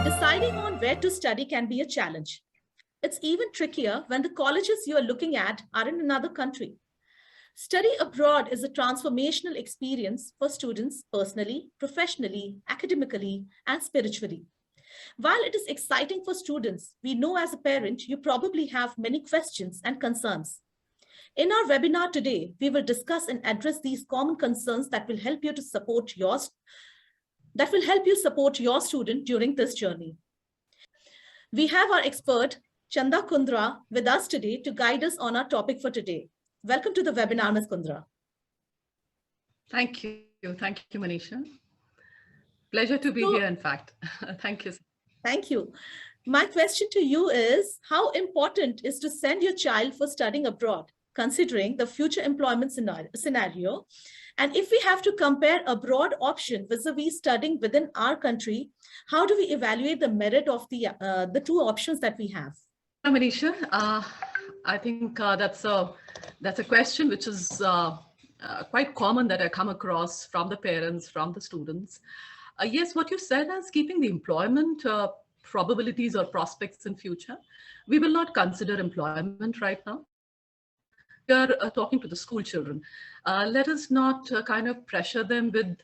Deciding on where to study can be a challenge. It's even trickier when the colleges you are looking at are in another country. Study abroad is a transformational experience for students personally, professionally, academically, and spiritually. While it is exciting for students, we know as a parent you probably have many questions and concerns. In our webinar today, we will discuss and address these common concerns that will help you support your student during this journey. We have our expert, Chanda Kundra, with us today to guide us on our topic for today. Welcome to the webinar, Ms. Kundra. Thank you. Thank you, Manisha. Pleasure to be here, in fact. Thank you. Thank you. My question to you is, how important is to send your child for studying abroad, considering the future employment scenario? And if we have to compare abroad option vis-a-vis studying within our country, how do we evaluate the merit of the two options that we have? Manisha, I think that's a question which is quite common that I come across from the parents, from the students. Yes, what you said is keeping the employment probabilities or prospects in future. We will not consider employment right now. We are talking to the school children. Let us not kind of pressure them with,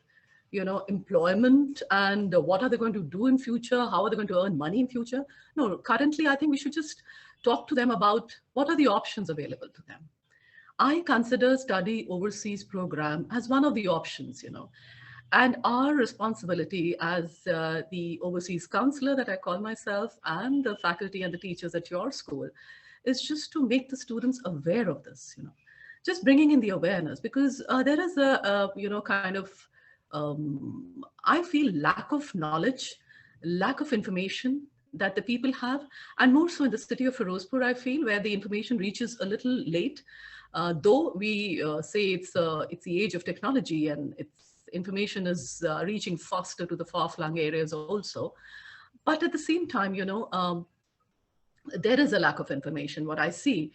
employment and what are they going to do in future? How are they going to earn money in future? No, currently, I think we should just talk to them about what are the options available to them. I consider study overseas program as one of the options, and our responsibility as the overseas counselor that I call myself and the faculty and the teachers at your school is just to make the students aware of this, just bringing in the awareness, because there is a kind of, I feel lack of knowledge, lack of information that the people have, and more so in the city of Firozpur, I feel, where the information reaches a little late, though we say it's the age of technology and information is reaching faster to the far-flung areas also. But at the same time, there is a lack of information, what I see.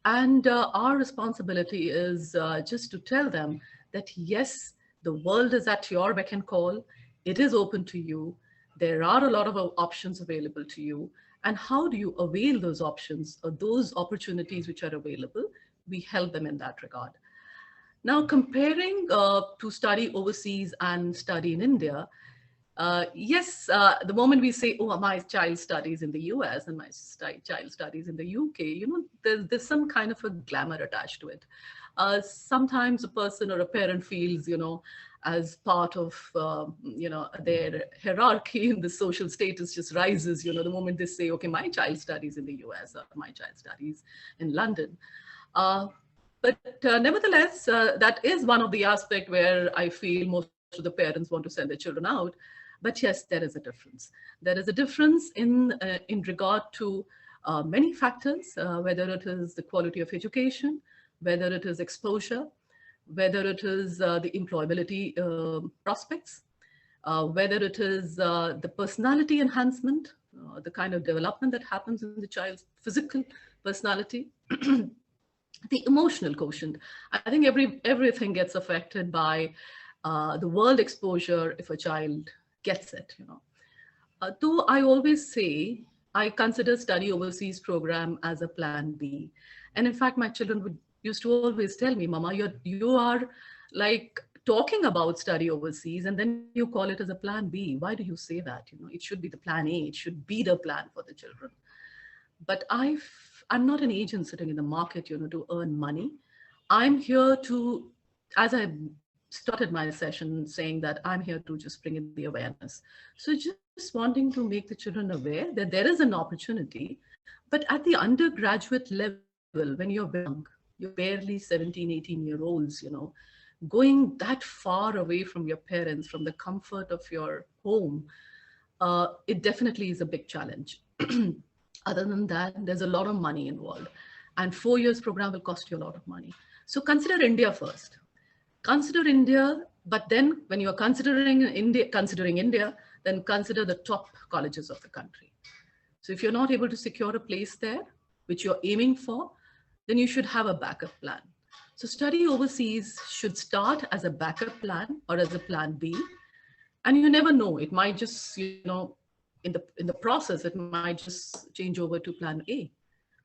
And our responsibility is just to tell them that, yes, the world is at your beck and call. It is open to you. There are a lot of options available to you. And how do you avail those options or those opportunities which are available? We help them in that regard. Now, comparing to study overseas and study in India, yes, the moment we say, oh, my child studies in the US and my child studies in the UK, there's some kind of a glamour attached to it. Sometimes a person or a parent feels, as part of, their hierarchy in the social status just rises, the moment they say, okay, my child studies in the US or my child studies in London. But nevertheless, that is one of the aspects where I feel most of the parents want to send their children out. But yes, there is a difference. There is a difference in regard to many factors, whether it is the quality of education, whether it is exposure, whether it is the employability prospects, whether it is the personality enhancement, the kind of development that happens in the child's physical personality, the emotional quotient. I think everything gets affected by the world exposure if a child gets it, Though I always say, I consider study overseas program as a plan B. And in fact, my children used to always tell me, Mama, you are like talking about study overseas and then you call it as a plan B. Why do you say that? It should be the plan A. It should be the plan for the children. But I'm not an agent sitting in the market, to earn money. I'm here to, as I started my session saying that I'm here to just bring in the awareness. So just wanting to make the children aware that there is an opportunity, but at the undergraduate level, when you're young, you're barely 17, 18-year-olds, going that far away from your parents, from the comfort of your home, it definitely is a big challenge. Other than that, there's a lot of money involved. And 4 years program will cost you a lot of money. So consider India first. Consider India, but then when you are considering India, then consider the top colleges of the country. So if you're not able to secure a place there, which you're aiming for, then you should have a backup plan. So study overseas should start as a backup plan or as a plan B. And you never know, it might just, in the process, it might just change over to plan A.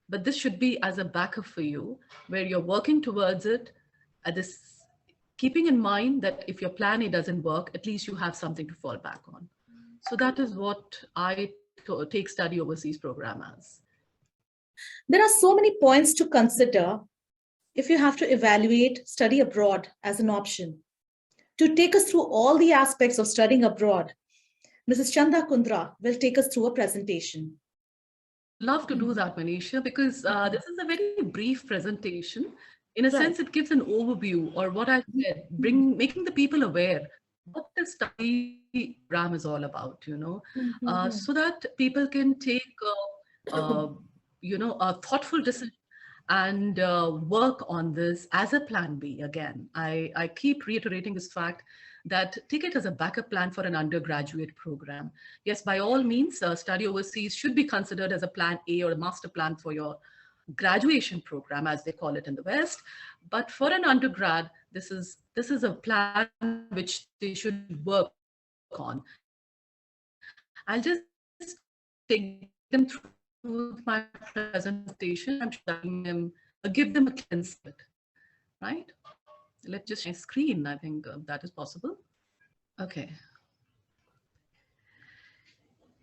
But this should be as a backup for you, where you're working towards it at this, keeping in mind that if your plan A doesn't work, at least you have something to fall back on. So that is what I take study overseas program as. There are so many points to consider if you have to evaluate study abroad as an option. To take us through all the aspects of studying abroad, Mrs. Chanda Kundra will take us through a presentation. Love to do that, Manisha, because this is a very brief presentation. In a sense, it gives an overview, or what I said, making the people aware what the study program is all about, so that people can take, a thoughtful decision and work on this as a plan B. Again, I keep reiterating this fact that take it as a backup plan for an undergraduate program. Yes, by all means, study overseas should be considered as a plan A or a master plan for your graduation program, as they call it in the West. But for an undergrad, this is a plan which they should work on. I'll just take them through my presentation. I'm showing them, give them a glimpse of it, right? Let's just share my screen. I think that is possible. Okay.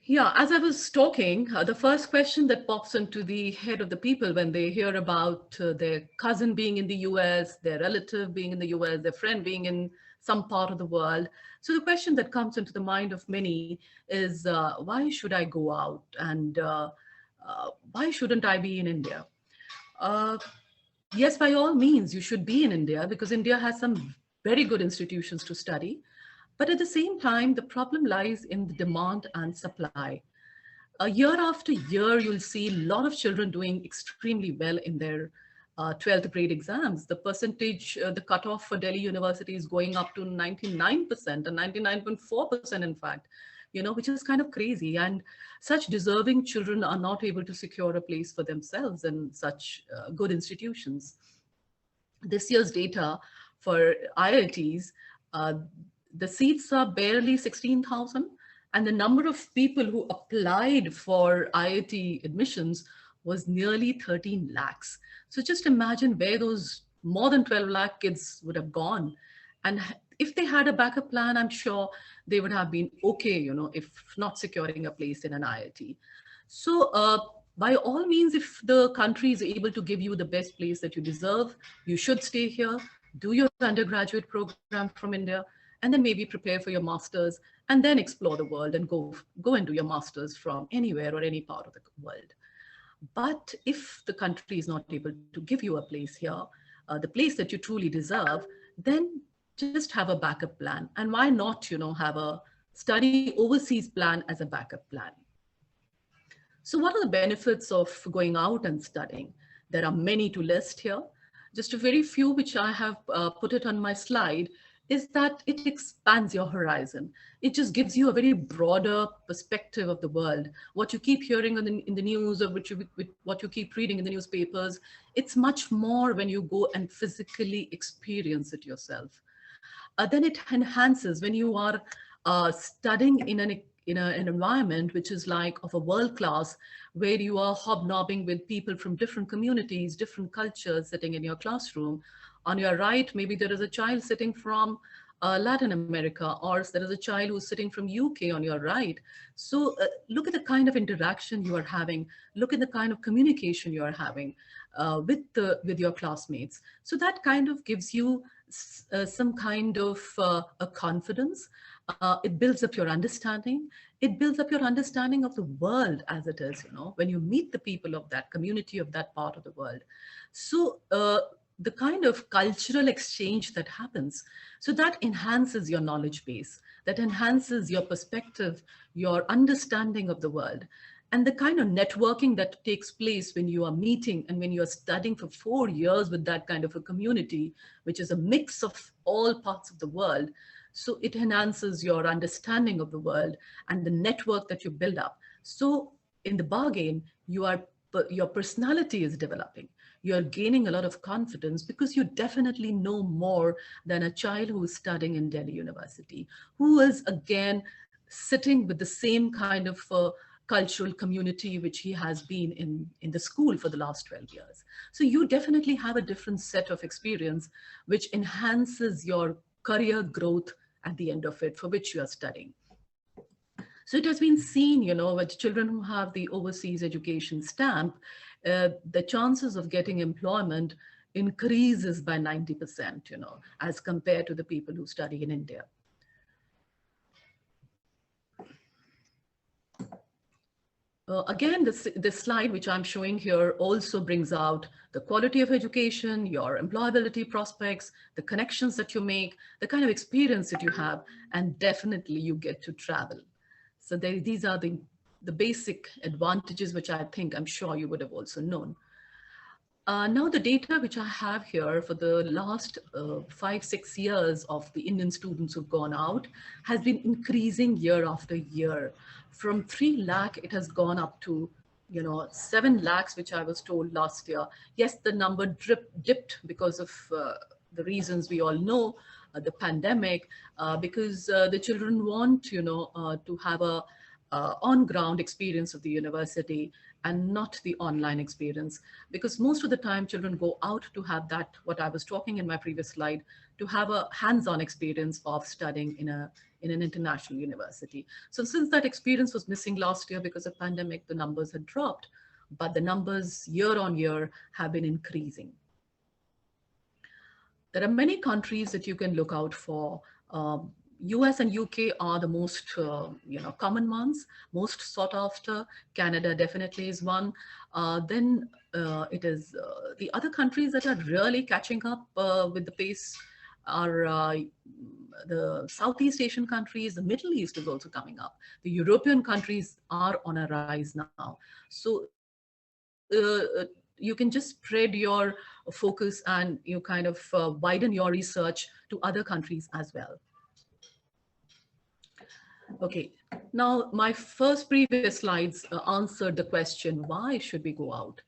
Yeah, as I was talking, the first question that pops into the head of the people when they hear about their cousin being in the US, their relative being in the US, their friend being in some part of the world. So the question that comes into the mind of many is, why should I go out? And why shouldn't I be in India? Yes, by all means, you should be in India because India has some very good institutions to study. But at the same time, the problem lies in the demand and supply. Year after year, you'll see a lot of children doing extremely well in their 12th grade exams. The percentage, the cutoff for Delhi University is going up to 99% and 99.4%, in fact, which is kind of crazy. And such deserving children are not able to secure a place for themselves in such good institutions. This year's data for IITs, the seats are barely 16,000, and the number of people who applied for IIT admissions was nearly 13 lakhs. So just imagine where those more than 12 lakh kids would have gone. And if they had a backup plan, I'm sure they would have been okay, if not securing a place in an IIT. So by all means, if the country is able to give you the best place that you deserve, you should stay here, do your undergraduate program from India, and then maybe prepare for your master's, and then explore the world and go and do your master's from anywhere or any part of the world. But if the country is not able to give you a place here, the place that you truly deserve, then just have a backup plan. And why not, have a study overseas plan as a backup plan? So what are the benefits of going out and studying? There are many to list here. Just a very few, which I have put it on my slide, is that it expands your horizon. It just gives you a very broader perspective of the world. What you keep hearing in the news, or what you keep reading in the newspapers, it's much more when you go and physically experience it yourself. Then it enhances when you are studying in an environment which is like of a world class, where you are hobnobbing with people from different communities, different cultures sitting in your classroom. On your right, maybe there is a child sitting from Latin America, or there is a child who's sitting from UK on your right. So look at the kind of interaction you are having. Look at the kind of communication you are having with your classmates. So that kind of gives you some kind of a confidence. It builds up your understanding. It builds up your understanding of the world as it is, when you meet the people of that community, of that part of the world. So the kind of cultural exchange that happens, so that enhances your knowledge base, that enhances your perspective, your understanding of the world. And the kind of networking that takes place when you are meeting and when you are studying for 4 years with that kind of a community, which is a mix of all parts of the world. So it enhances your understanding of the world and the network that you build up. So in the bargain, your personality is developing. You're gaining a lot of confidence because you definitely know more than a child who is studying in Delhi University, who is again sitting with the same kind of cultural community which he has been in the school for the last 12 years. So you definitely have a different set of experience which enhances your career growth at the end of it, for which you are studying. So it has been seen, with children who have the overseas education stamp, the chances of getting employment increases by 90%, as compared to the people who study in India. Again, this slide, which I'm showing here, also brings out the quality of education, your employability prospects, the connections that you make, the kind of experience that you have, and definitely you get to travel. So these are the basic advantages, which I'm sure you would have also known. Now the data which I have here for the last 5-6 years of the Indian students who've gone out has been increasing year after year. From 3 lakh, it has gone up to 7 lakhs, which I was told last year. Yes, the number dipped because of the reasons we all know, the pandemic, because the children want to have a on-ground experience of the university and not the online experience, because most of the time children go out to have that, what I was talking in my previous slide, to have a hands-on experience of studying in an international university. So since that experience was missing last year because of pandemic, the numbers had dropped, but the numbers year on year have been increasing. There are many countries that you can look out for. US and UK are the most common ones, most sought after. Canada definitely is one. Then it is the other countries that are really catching up with the pace are the Southeast Asian countries. The Middle East is also coming up. The European countries are on a rise now. So you can just spread your focus and you kind of widen your research to other countries as well. Okay, now my first previous slides answered the question, why should we go out?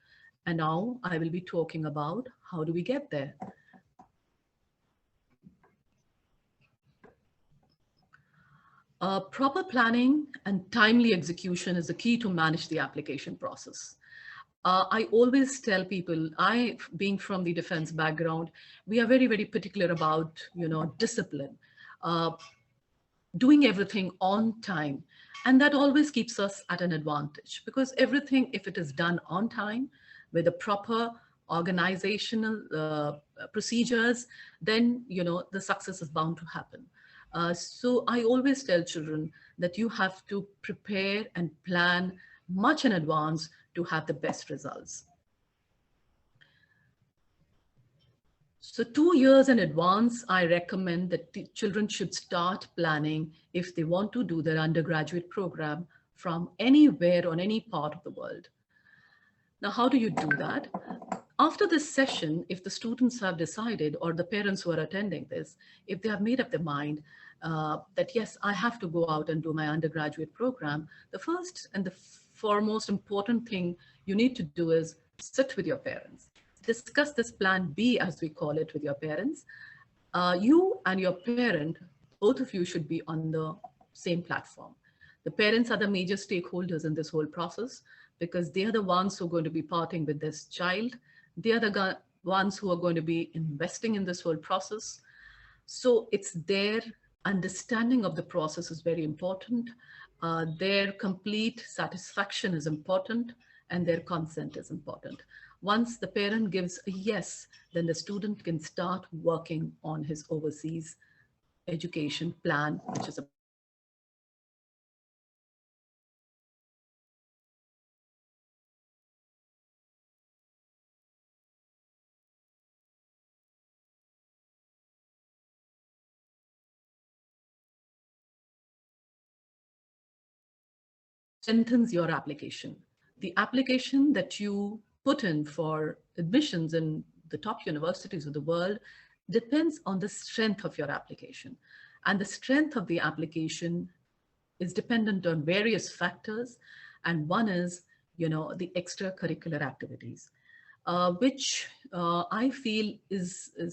And now I will be talking about how do we get there? Proper planning and timely execution is the key to manage the application process. I always tell people, being from the defense background, we are very, very particular about, discipline. Doing everything on time. And that always keeps us at an advantage, because everything, if it is done on time with the proper organizational procedures, then, the success is bound to happen. So I always tell children that you have to prepare and plan much in advance to have the best results. So 2 years in advance, I recommend that the children should start planning if they want to do their undergraduate program from anywhere on any part of the world. Now, how do you do that? After this session, if the students have decided, or the parents who are attending this, if they have made up their mind that, yes, I have to go out and do my undergraduate program, the first and the foremost important thing you need to do is sit with your parents. Discuss this plan B, as we call it, with your parents. You and your parent, both of you should be on the same platform. The parents are the major stakeholders in this whole process, because they are the ones who are going to be parting with this child. They are the ones who are going to be investing in this whole process. So it's their understanding of the process is very important. Their complete satisfaction is important, and their consent is important. Once the parent gives a yes, then the student can start working on his overseas education plan, which is a strengthens your application. The application that you put in for admissions in the top universities of the world depends on the strength of your application. And the strength of the application is dependent on various factors. And one is, the extracurricular activities, which I feel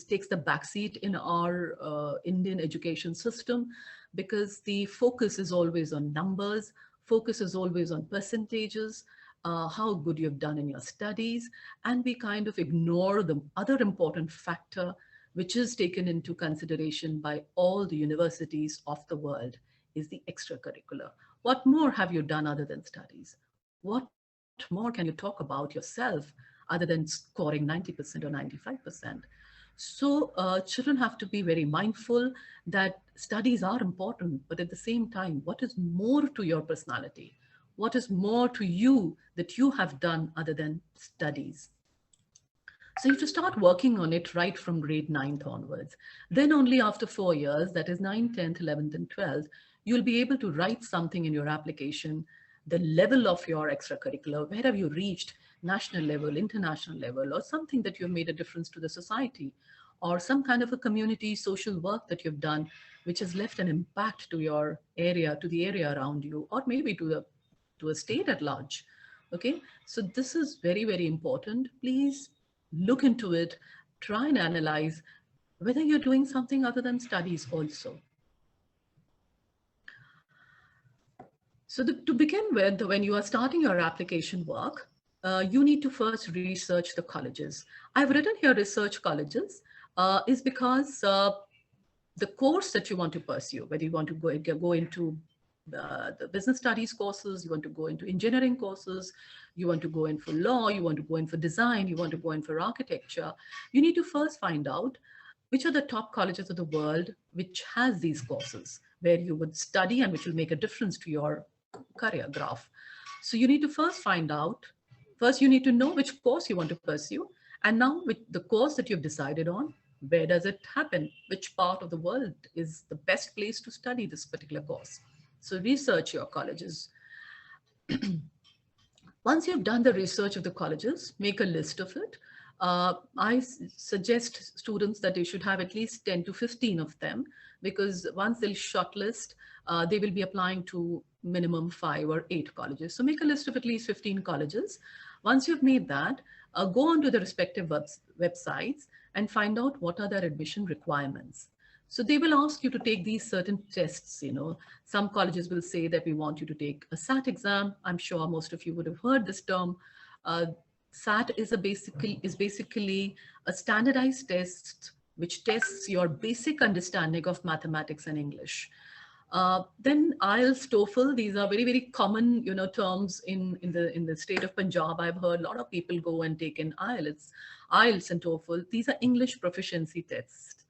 takes the backseat in our Indian education system, because the focus is always on numbers, focus is always on percentages, how good you've done in your studies, and we kind of ignore the other important factor which is taken into consideration by all the universities of the world is the extracurricular. What more have you done other than studies? What more can you talk about yourself other than scoring 90% or 95%? So children have to be very mindful that studies are important, but at the same time, what is more to your personality? What is more to you that you have done other than studies? So you have to start working on it right from grade 9th onwards. Then only after 4 years, that is 9th, 10th, 11th, and 12th, you'll be able to write something in your application, the level of your extracurricular, where have you reached, national level, international level, or something that you've made a difference to the society, or some kind of a community social work that you've done, which has left an impact to your area, to the area around you, or maybe to a state at large. Okay, so this is very, very important. Please look into it, try and analyze whether you're doing something other than studies also. So to begin with, when you are starting your application work, you need to first research the colleges. I've written here research colleges is because the course that you want to pursue, whether you want to go into the business studies courses, you want to go into engineering courses, you want to go in for law, you want to go in for design, you want to go in for architecture, you need to first find out which are the top colleges of the world which has these courses where you would study and which will make a difference to your career graph. So you need to first find out, first you need to know which course you want to pursue, and now with the course that you've decided on, where does it happen? Which part of the world is the best place to study this particular course? So research your colleges. Once you've done the research of the colleges, make a list of it. I suggest students that they should have at least 10 to 15 of them, because once they'll shortlist, they will be applying to minimum 5 or 8 colleges. So make a list of at least 15 colleges. Once you've made that, go onto the respective websites and find out what are their admission requirements. So they will ask you to take these certain tests. Some colleges will say that we want you to take a SAT exam. I'm sure most of you would have heard this term. SAT is basically a standardized test which tests your basic understanding of mathematics and English. Then IELTS, TOEFL, these are very, very common, terms in the state of Punjab. I've heard a lot of people go and take in IELTS and TOEFL. These are English proficiency tests.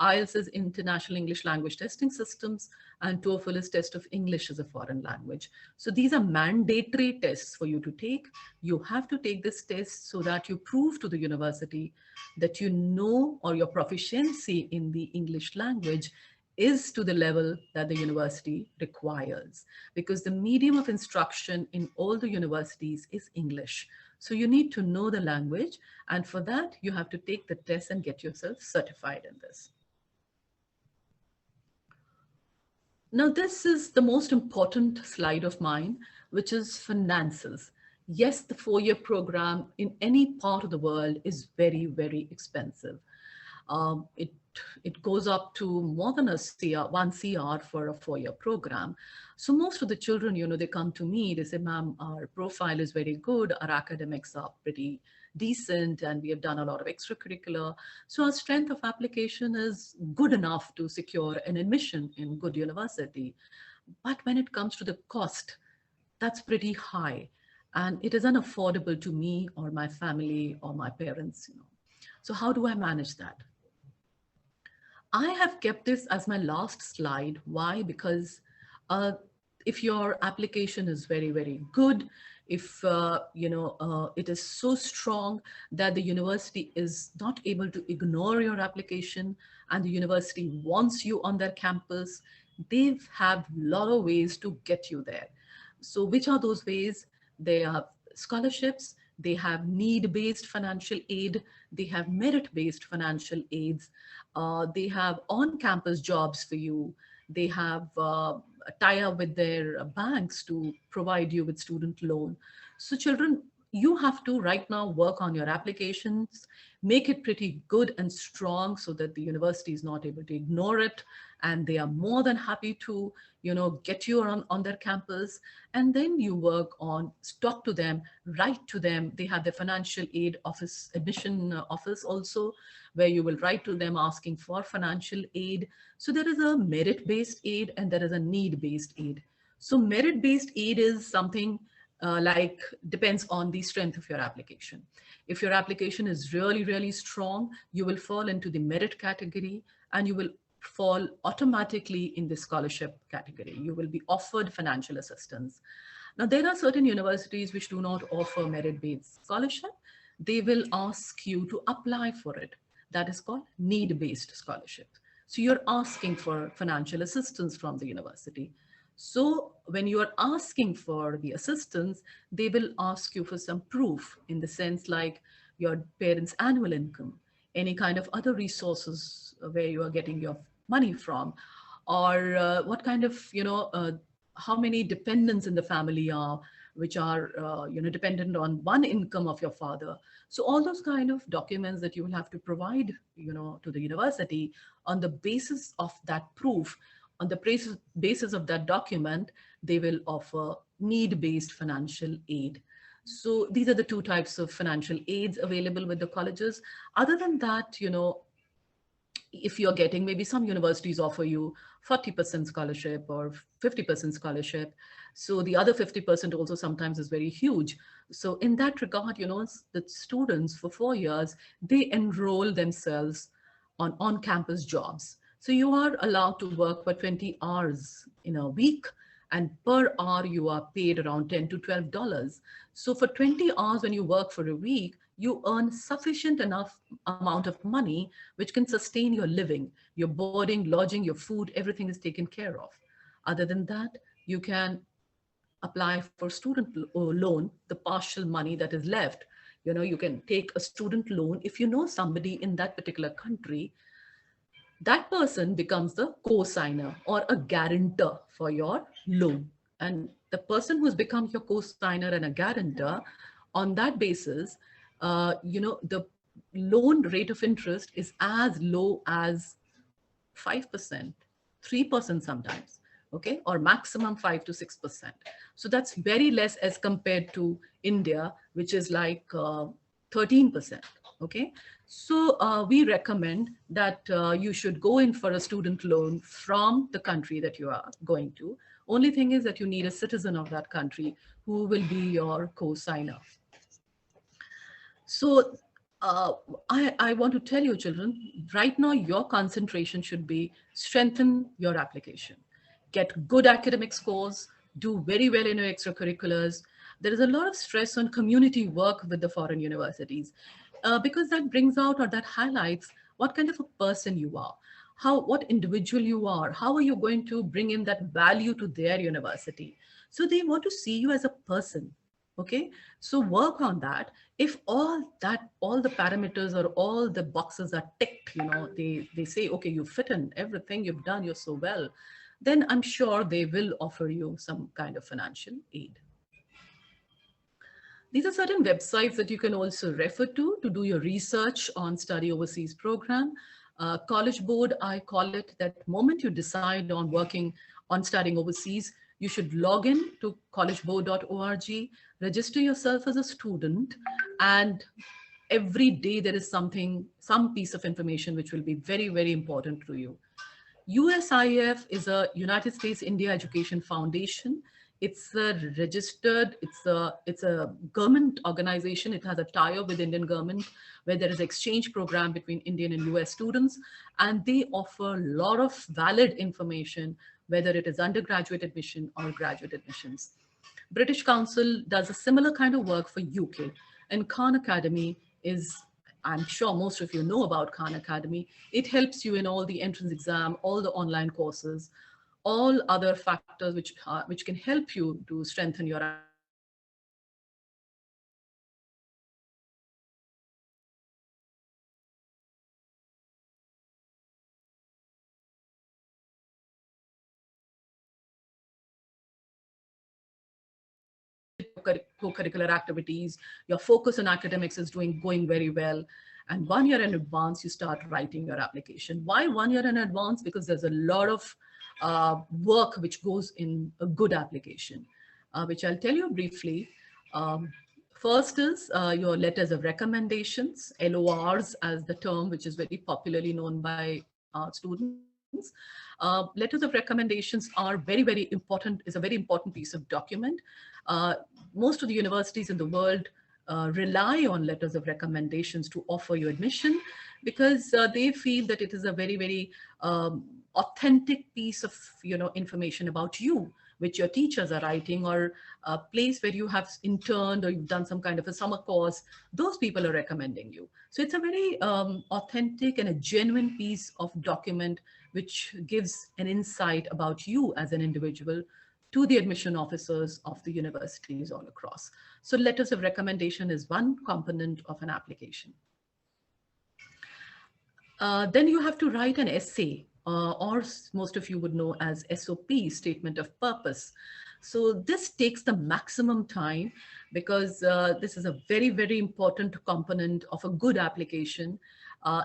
IELTS is International English Language Testing Systems, and TOEFL is Test of English as a Foreign Language. So these are mandatory tests for you to take. You have to take this test so that you prove to the university that you know, or your proficiency in the English language is to the level that the university requires, because the medium of instruction in all the universities is English. So you need to know the language, and for that you have to take the test and get yourself certified in this. Now, this is the most important slide of mine, which is finances. Yes, the 4-year program in any part of the world is very, very expensive. It goes up to more than 1 CR for a 4-year program. So most of the children, they come to me, they say, ma'am, our profile is very good, our academics are pretty decent, and we have done a lot of extracurricular. So our strength of application is good enough to secure an admission in good university. But when it comes to the cost, that's pretty high, and it is unaffordable to me or my family or my parents. So how do I manage that? I have kept this as my last slide. Why? Because if your application is very, very good, if it is so strong that the university is not able to ignore your application and the university wants you on their campus, they have a lot of ways to get you there. So which are those ways? They have scholarships, they have need-based financial aid, they have merit-based financial aids, they have on-campus jobs for you, they have a tie-up with their banks to provide you with student loan. So children, you have to right now work on your applications, make it pretty good and strong so that the university is not able to ignore it, and they are more than happy to, get you on their campus. And then you work on, talk to them, write to them. They have the financial aid office, admission office also, where you will write to them asking for financial aid. So there is a merit-based aid and there is a need-based aid. So merit-based aid is something like depends on the strength of your application. If your application is really, really strong, you will fall into the merit category and you will fall automatically in the scholarship category. You will be offered financial assistance. Now, there are certain universities which do not offer merit-based scholarship. They will ask you to apply for it. That is called need-based scholarship. So you're asking for financial assistance from the university. So when you are asking for the assistance, they will ask you for some proof, in the sense like your parents' annual income, any kind of other resources where you are getting your money from, or what kind of, how many dependents in the family are, which are, dependent on one income of your father. So all those kind of documents that you will have to provide, to the university. On the basis of that proof, on the basis of that document, they will offer need-based financial aid. So these are the two types of financial aids available with the colleges. Other than that, if you're getting, maybe some universities offer you 40% scholarship or 50% scholarship. So the other 50% also sometimes is very huge. So in that regard, the students for 4 years, they enroll themselves on on-campus jobs. So you are allowed to work for 20 hours in a week, and per hour you are paid around $10 to $12. So for 20 hours when you work for a week, you earn sufficient enough amount of money which can sustain your living, your boarding, lodging, your food, everything is taken care of. Other than that, you can apply for student loan, the partial money that is left. You can take a student loan. If you know somebody in that particular country, that person becomes the co-signer or a guarantor for your loan. And the person who's become your co-signer and a guarantor, on that basis, the loan rate of interest is as low as 5%, 3% sometimes, okay, or maximum 5 to 6%. So that's very less as compared to India, which is like 13%. Okay, so we recommend that you should go in for a student loan from the country that you are going to. Only thing is that you need a citizen of that country who will be your co-signer. So I want to tell you, children, right now your concentration should be strengthen your application, get good academic scores, do very well in your extracurriculars. There is a lot of stress on community work with the foreign universities, because that brings out or that highlights what kind of a person you are, what individual you are, how are you going to bring in that value to their university. So they want to see you as a person. Okay, so work on that. If all the parameters or all the boxes are ticked, they say, okay, you fit in everything, you've done, you're so well, then I'm sure they will offer you some kind of financial aid. These are certain websites that you can also refer to do your research on study overseas program. College Board, I call it, that moment you decide on working on studying overseas, you should log in to collegeboard.org, register yourself as a student, and every day there is some piece of information which will be very, very important to you. USIF is a United States India Education Foundation. It's a registered, it's a government organization. It has a tie-up with Indian government where there is exchange program between Indian and US students, and they offer a lot of valid information, whether it is undergraduate admission or graduate admissions. British Council does a similar kind of work for UK, and Khan Academy is, I'm sure most of you know about Khan Academy. It helps you in all the entrance exam, all the online courses, all other factors which can help you to strengthen your application. So co-curricular activities, your focus on academics is going very well. And 1 year in advance, you start writing your application. Why 1 year in advance? Because there's a lot of work which goes in a good application, which I'll tell you briefly. Um, First is your letters of recommendations, LORs as the term, which is very popularly known by students. Letters of recommendations are very important, is a very important piece of document. Uh, Most of the universities in the world rely on letters of recommendations to offer you admission, because they feel that it is a very authentic piece of information about you, which your teachers are writing, or a place where you have interned or you've done some kind of a summer course. Those people are recommending you. So it's a very authentic and a genuine piece of document which gives an insight about you as an individual to the admission officers of the universities all across. So letters of recommendation is one component of an application. Then you have to write an essay, or most of you would know as SOP, statement of purpose. So this takes the maximum time, because this is a very important component of a good application.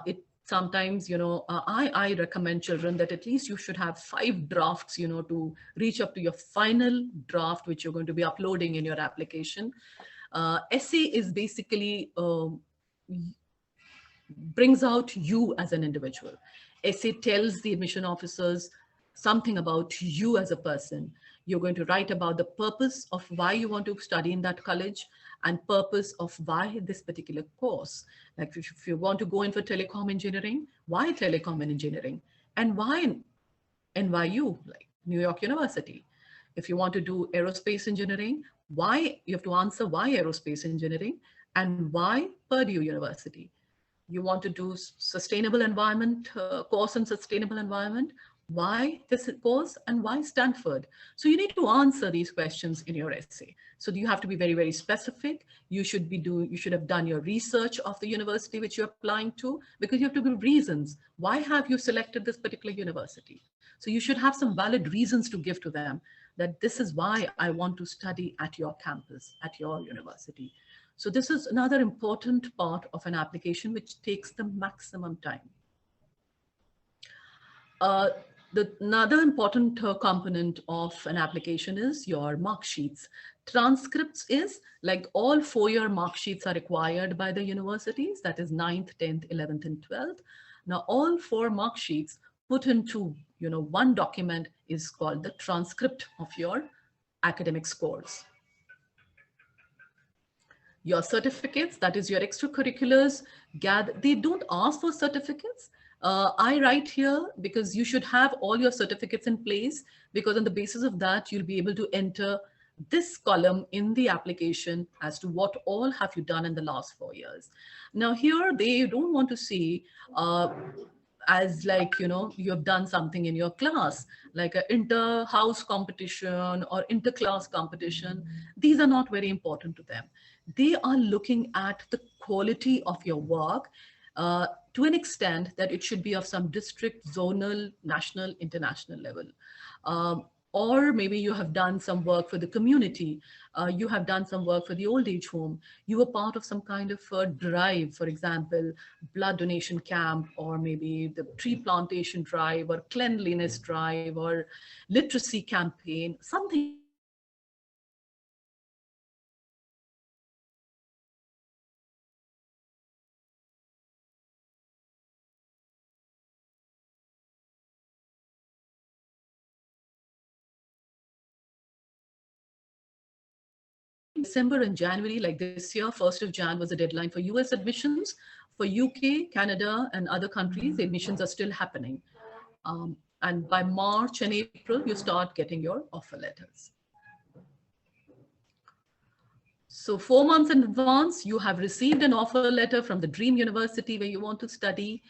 It sometimes, I recommend children that at least you should have 5 drafts, to reach up to your final draft, which you're going to be uploading in your application. Essay is basically brings out you as an individual. Essay tells the admission officers something about you as a person. You're going to write about the purpose of why you want to study in that college, and purpose of why this particular course. Like if you want to go in for telecom engineering, why telecom engineering? And why NYU, like New York University? If you want to do aerospace engineering, why? You have to answer why aerospace engineering, and why Purdue University. You want to do sustainable environment, course in sustainable environment, why this course, and why Stanford? So you need to answer these questions in your essay. So you have to be very specific. You should have done your research of the university which you're applying to, because you have to give reasons. Why have you selected this particular university? So you should have some valid reasons to give to them, that this is why I want to study at your campus, at your university. So this is another important part of an application which takes the maximum time. Another important component of an application is your mark sheets. Transcripts is like all 4-year mark sheets are required by the universities, that is 9th, 10th, 11th, and 12th. Now all 4 mark sheets put into one document is called the transcript of your academic scores. Your certificates, that is your extracurriculars, they don't ask for certificates. I write here because you should have all your certificates in place, because on the basis of that, you'll be able to enter this column in the application as to what all have you done in the last 4 years. Now here, they don't want to see as like, you have done something in your class, like an inter-house competition or inter-class competition. These are not very important to them. They are looking at the quality of your work to an extent that it should be of some district, zonal, national, international level. Or maybe you have done some work for the community. You have done some work for the old age home. You were part of some kind of a drive, for example, blood donation camp, or maybe the tree plantation drive, or cleanliness drive, or literacy campaign, something like that. So you should have some December and January, like this year, 1st of Jan was the deadline for US admissions. For UK, Canada, and other countries, the admissions are still happening. And by March and April, you start getting your offer letters. So 4 months in advance, you have received an offer letter from the dream university where you want to study.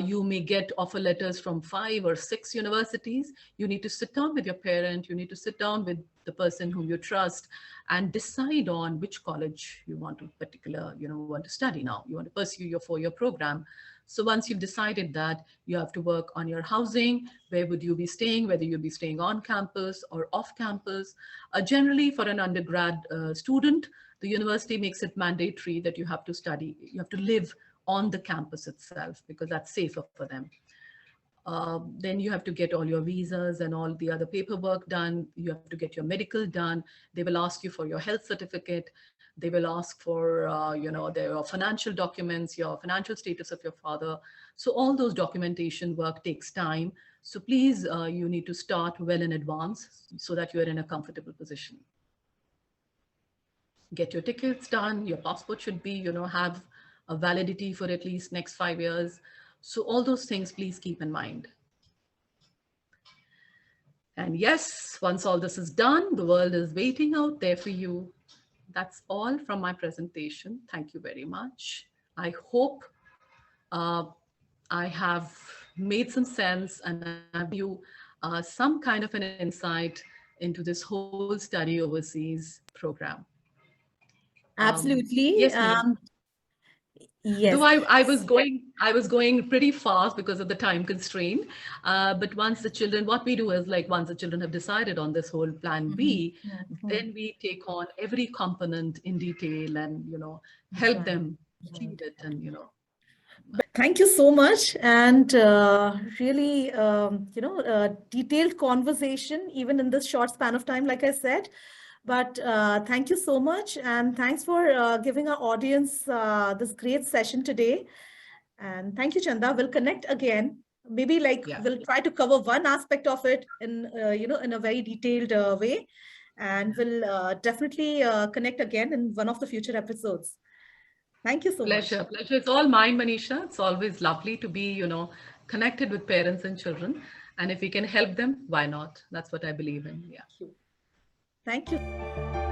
You may get offer letters from 5 or 6 universities. You need to sit down with your parent. You need to sit down with the person whom you trust and decide on which college you want to want to study now. You want to pursue your 4-year program. So once you've decided that, you have to work on your housing. Where would you be staying? Whether you'll be staying on campus or off campus. Generally, for an undergrad student, the university makes it mandatory that you have to study. You have to live on the campus itself, because that's safer for them. Then you have to get all your visas and all the other paperwork done. You have to get your medical done. They will ask you for your health certificate. They will ask for, their financial documents, your financial status of your father. So all those documentation work takes time. So please, you need to start well in advance so that you're in a comfortable position. Get your tickets done. Your passport should be, have a validity for at least next 5 years. So all those things, please keep in mind. And yes, once all this is done, the world is waiting out there for you. That's all from my presentation. Thank you very much. I hope I have made some sense and I've given you some kind of an insight into this whole study overseas program. Absolutely. Yes, Yes. though I was going pretty fast because of the time constraint. But once the children, what we do is, like, once the children have decided on this whole plan B, then we take on every component in detail and, help them achieve it and, Thank you so much. And really, detailed conversation, even in this short span of time, like I said. But thank you so much. And thanks for giving our audience this great session today. And thank you, Chanda. We'll connect again. Maybe we'll try to cover one aspect of it in, in a very detailed way. And we'll definitely connect again in one of the future episodes. Thank you so much. Pleasure. It's all mine, Manisha. It's always lovely to be, connected with parents and children. And if we can help them, why not? That's what I believe in. Yeah. Thank you.